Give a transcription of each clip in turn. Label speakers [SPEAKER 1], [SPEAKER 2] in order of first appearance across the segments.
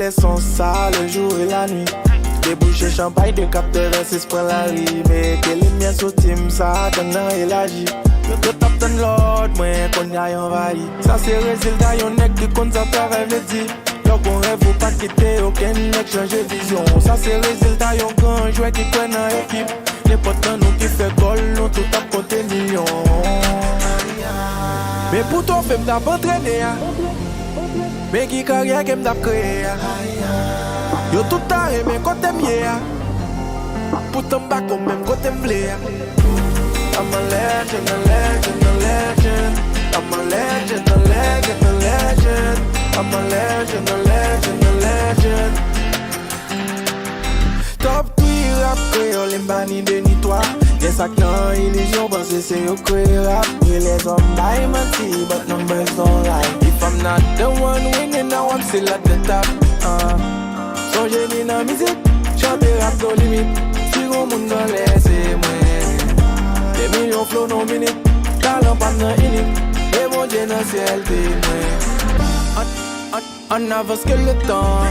[SPEAKER 1] fait son ça le jour et la nuit. Débouché champagne de capteur c'est pour la rue. Mais que les miens sous team ça t'en élargi. Yo te tape dans l'ordre, moi qu'on y a envahi. Ça c'est résultat, yon nec qui compte ça travaille le dit. Y'a qu'on rêve ou pas quitter, aucun nec change vision. Ça c'est résultat, yon grand joueur qui prenne en équipe. N'importe nous qui fait goal, nous tout tape côté million. Mais pour toi, fais m'dap entraîner. Mais qui carrière qui m'dap créer. Yo tout taré, mais côté mieux. Pour ton bac, même côté m'blé. I'm a legend, a legend, a legend. I'm a legend, a legend, a legend. I'm a legend, a legend, a legend. Top 3 rap créole, les bannis de toi. Y'a ça qu'en illusion, parce que c'est au créole rap. We let some buy my tea, but numbers don't lie. If I'm not the one winning, now I'm still at the top. Son génie dans la musique, chanter rap nos limites. Si on monde dans l'air, c'est moi. Des millions flow non minutes, talent pas non unique. Et mon Dieu dans ciel témoin. On avance que le temps.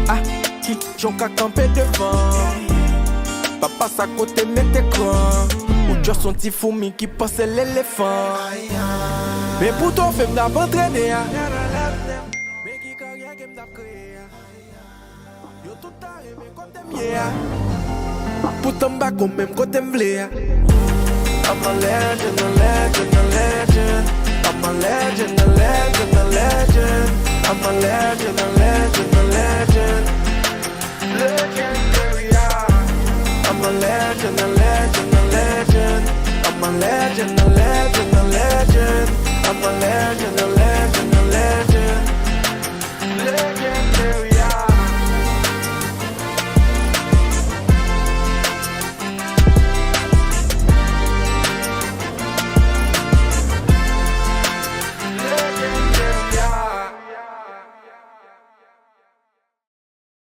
[SPEAKER 1] Ah, qui j'en qu'à camper devant. Papa à côté met écran. Ou tu as son petit fourmi qui passe l'éléphant. Mais pour toi, fais m'dap entraîner. Mais qui carrière qui m'dap créer. Yo tout taré, mais côté mieux. Pour ton bac, même côté m'blé. I'm a legend, a legend, a legend. I'm a legend, a legend, a legend. I'm a legend, a legend, a legend. Legendary, I'm a legend, a legend, a legend. I'm a legend, a legend, a legend. I'm a legend, a legend, a legend. Legend.